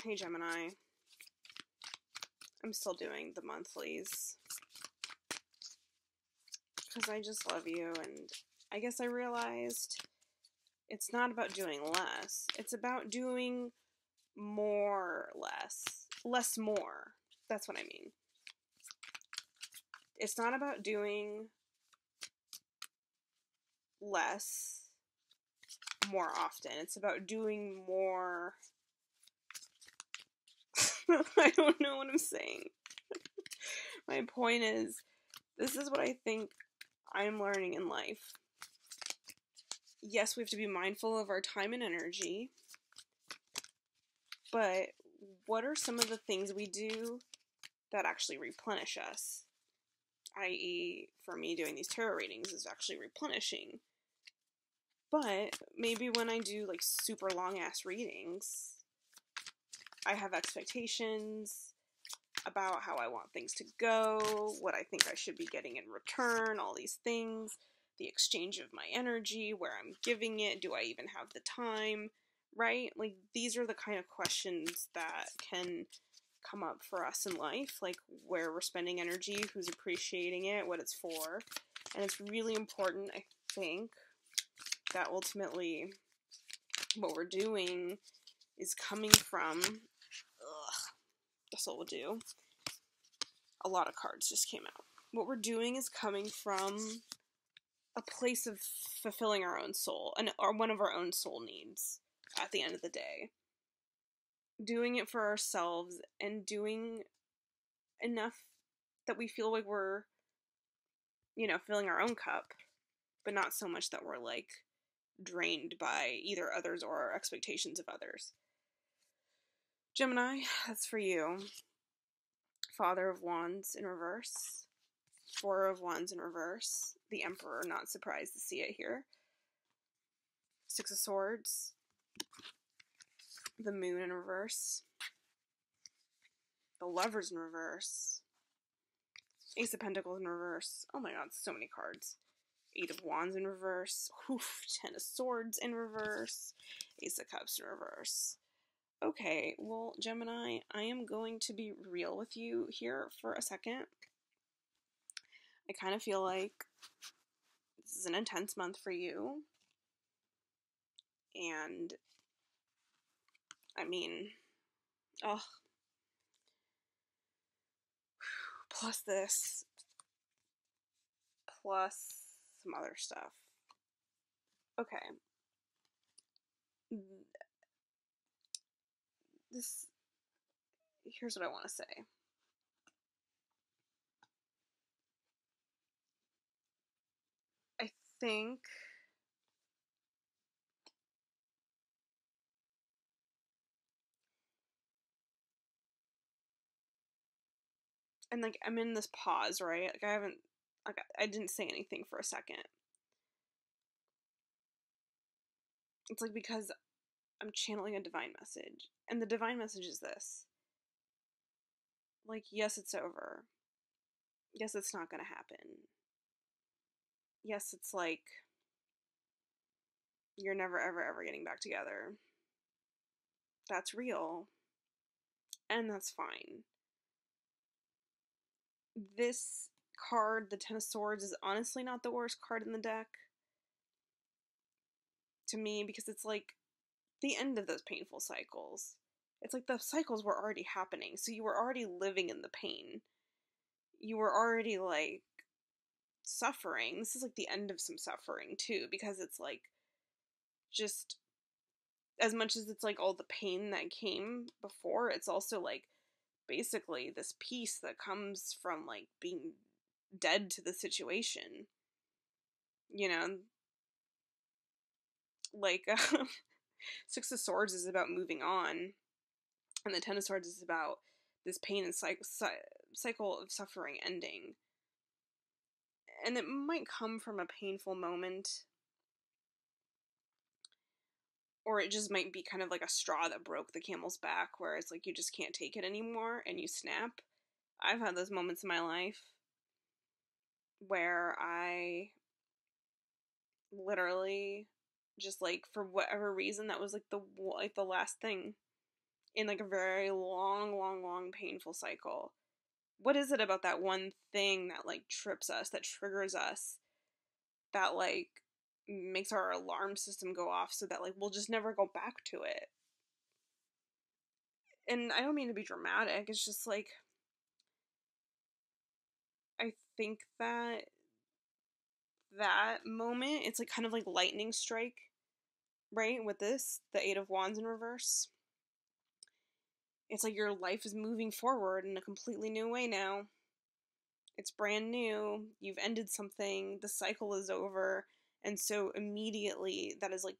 Hey Gemini, I'm still doing the monthlies because I just love you, and I guess I realized it's not about doing less, it's about doing more less more. That's what I mean. It's not about doing less more often, it's about doing more. I don't know what I'm saying. My point is, this is what I think I'm learning in life. Yes, we have to be mindful of our time and energy, but what are some of the things we do that actually replenish us? I.e., for me, doing these tarot readings is actually replenishing. But maybe when I do like super long ass readings, I have expectations about how I want things to go, what I think I should be getting in return, all these things, the exchange of my energy, where I'm giving it, do I even have the time, right? Like, these are the kind of questions that can come up for us in life, like where we're spending energy, who's appreciating it, what it's for. And it's really important, I think, that ultimately what we're doing is coming from, that's what we'll do. A lot of cards just came out. What we're doing is coming from a place of fulfilling our own soul, or one of our own soul needs at the end of the day. Doing it for ourselves and doing enough that we feel like we're, filling our own cup, but not so much that we're like drained by either others or our expectations of others. Gemini, that's for you. Father of Wands in reverse. Four of Wands in reverse. The Emperor, not surprised to see it here. Six of Swords. The Moon in reverse. The Lovers in reverse. Ace of Pentacles in reverse. Oh my god, so many cards. Eight of Wands in reverse. Oof, Ten of Swords in reverse. Ace of Cups in reverse. Okay, well, Gemini, I am going to be real with you here for a second. I kind of feel like this is an intense month for you. And, I mean, plus this, plus some other stuff. Okay. Here's what I want to say. I think and like I'm in this pause, right? Like I didn't say anything for a second. It's like because I'm channeling a divine message, and the divine message is this. Like, yes, it's over. Yes, it's not gonna happen. Yes, it's like you're never ever ever getting back together. That's real. And that's fine. This card, the Ten of Swords, is honestly not the worst card in the deck to me, because it's like the end of those painful cycles. It's like the cycles were already happening, so you were already living in the pain. You were already like suffering. This is like the end of some suffering too, because it's like just as much as it's like all the pain that came before, it's also like basically this peace that comes from like being dead to the situation. Like Six of Swords is about moving on, and the Ten of Swords is about this pain and cycle of suffering ending. And it might come from a painful moment, or it just might be kind of like a straw that broke the camel's back, where it's like you just can't take it anymore and you snap. I've had those moments in my life where I literally just like, for whatever reason, that was like the last thing in like a very long, long, long painful cycle. What is it about that one thing that like trips us, that triggers us, that like makes our alarm system go off so that like we'll just never go back to it? And I don't mean to be dramatic, it's just like I think that that moment, it's like kind of like lightning strike, right? With this, the Eight of Wands in reverse. It's like your life is moving forward in a completely new way now. It's brand new. You've ended something. The cycle is over. And so immediately that is like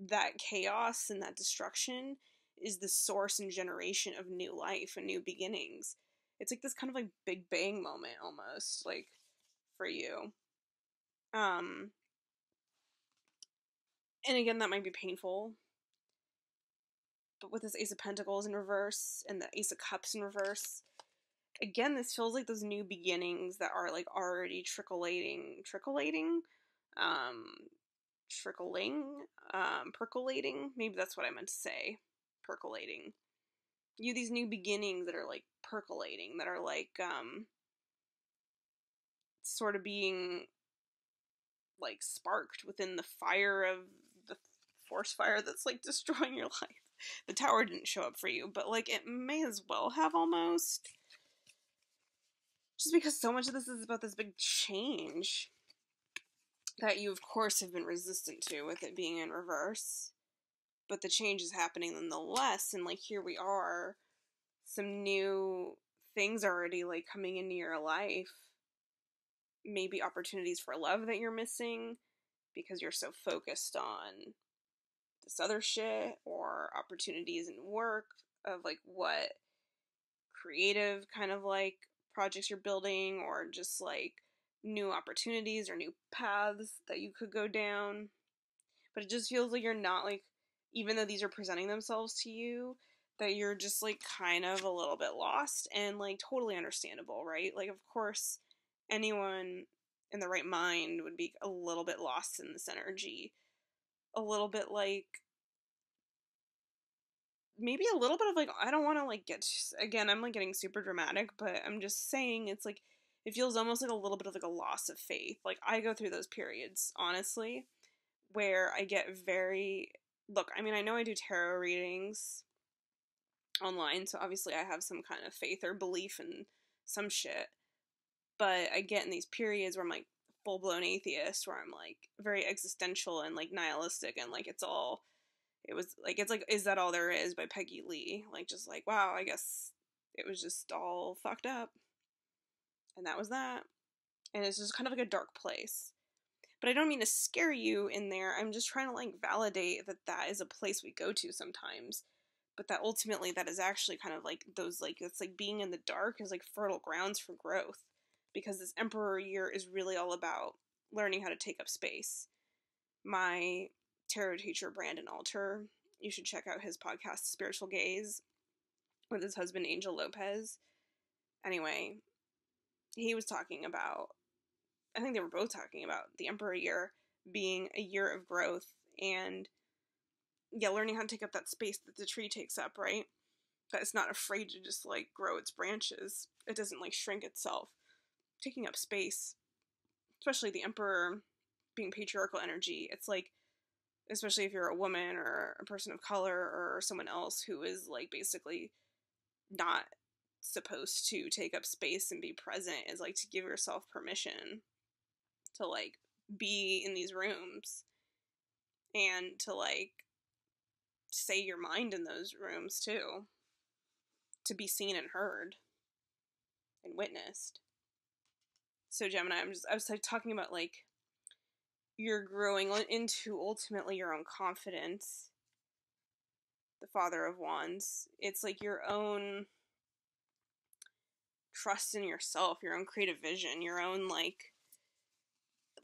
that chaos and that destruction is the source and generation of new life and new beginnings. It's like this kind of like Big Bang moment almost, like for you. And again, that might be painful. But with this Ace of Pentacles in reverse and the Ace of Cups in reverse, again, this feels like those new beginnings that are like already percolating. Maybe that's what I meant to say. Percolating. You these new beginnings that are like percolating, that are like sort of being like sparked within the fire of the force fire that's like destroying your life. The Tower didn't show up for you, but like it may as well have almost. Just because so much of this is about this big change that you, of course, have been resistant to with it being in reverse. But the change is happening nonetheless, and like here we are, some new things already like coming into your life. Maybe opportunities for love that you're missing because you're so focused on this other shit, or opportunities in work of like what creative kind of like projects you're building, or just like new opportunities or new paths that you could go down. But it just feels like you're not like, even though these are presenting themselves to you, that you're just like kind of a little bit lost, and like totally understandable, right? Like, of course, anyone in the right mind would be a little bit lost in this energy. A little bit like, maybe a little bit of like, I don't want to like get, again, I'm like getting super dramatic, but I'm just saying it's like, it feels almost like a little bit of like a loss of faith. Like I go through those periods, honestly, where I get very, look, I mean, I know I do tarot readings online, so obviously I have some kind of faith or belief in some shit, but I get in these periods where I'm like full-blown atheist, where I'm like very existential and like nihilistic, and like it's all, it was like, it's like, Is That All There Is by Peggy Lee. Like, just like, wow, I guess it was just all fucked up. And that was that. And it's just kind of like a dark place. But I don't mean to scare you in there. I'm just trying to like validate that that is a place we go to sometimes. But that ultimately that is actually kind of like those, like, it's like being in the dark is like fertile grounds for growth. Because this Emperor year is really all about learning how to take up space. My tarot teacher, Brandon Alter, you should check out his podcast, Spiritual Gaze, with his husband, Angel Lopez. Anyway, he was talking about, I think they were both talking about the Emperor year being a year of growth, and yeah, learning how to take up that space that the tree takes up, right? That it's not afraid to just like grow its branches. It doesn't like shrink itself. Taking up space, especially the Emperor being patriarchal energy, it's like, especially if you're a woman or a person of color or someone else who is like basically not supposed to take up space and be present, is like to give yourself permission to like be in these rooms and to like say your mind in those rooms too, to be seen and heard and witnessed. So Gemini, I was like talking about like you're growing into ultimately your own confidence. The Father of Wands, it's like your own trust in yourself, your own creative vision, your own like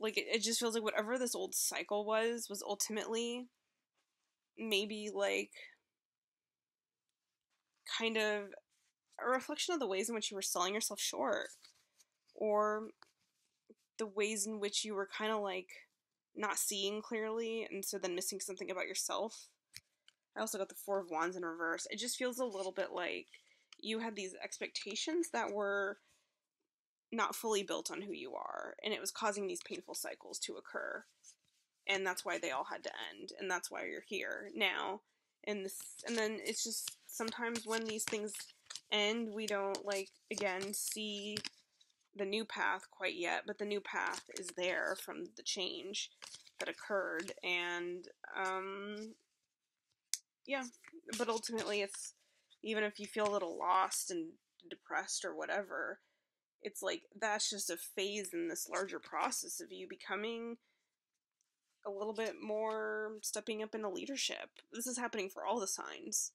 it just feels like whatever this old cycle was ultimately maybe like kind of a reflection of the ways in which you were selling yourself short, or the ways in which you were kind of like not seeing clearly, and so then missing something about yourself. I also got the Four of Wands in reverse. It just feels a little bit like you had these expectations that were not fully built on who you are, and it was causing these painful cycles to occur. And that's why they all had to end, and that's why you're here now. And then it's just sometimes when these things end, we don't, like, again, see the new path quite yet, but the new path is there from the change that occurred. And yeah, but ultimately it's, even if you feel a little lost and depressed or whatever, it's like that's just a phase in this larger process of you becoming a little bit more, stepping up into leadership. This is happening for all the signs,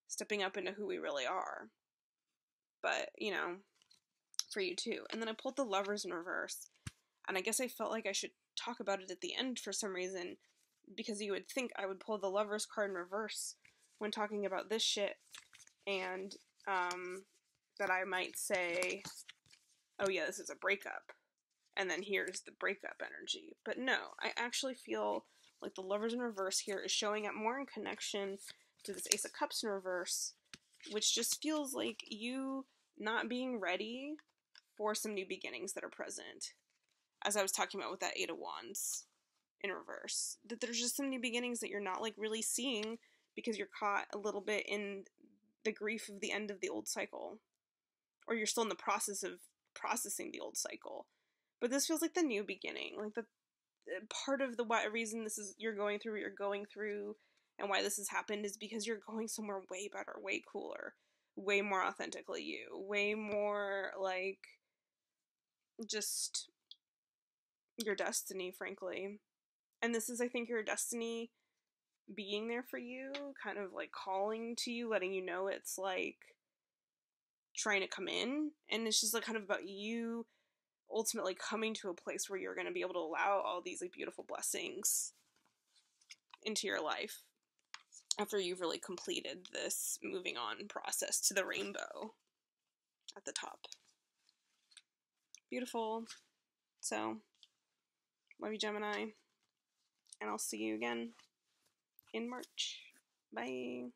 stepping up into who we really are. But, you know, for you too. And then I pulled the Lovers in reverse, and I guess I felt like I should talk about it at the end for some reason, because you would think I would pull the Lovers card in reverse when talking about this shit, and that I might say, oh yeah, this is a breakup, and then here's the breakup energy. But no, I actually feel like the Lovers in reverse here is showing up more in connection to this Ace of Cups in reverse, which just feels like you not being ready for some new beginnings that are present. As I was talking about with that Eight of Wands in reverse, that there's just some new beginnings that you're not, like, really seeing because you're caught a little bit in the grief of the end of the old cycle, or you're still in the process of processing the old cycle. But this feels like the new beginning, like the part of the reason this is you're going through what you're going through, and why this has happened is because you're going somewhere way better, way cooler, way more authentically you, way more like just your destiny, frankly. And this is, I think, your destiny being there for you, kind of like calling to you, letting you know it's like trying to come in. And it's just like kind of about you ultimately coming to a place where you're going to be able to allow all these like beautiful blessings into your life after you've really completed this moving on process to the rainbow at the top. Beautiful. So, love you, Gemini, and I'll see you again in March. Bye.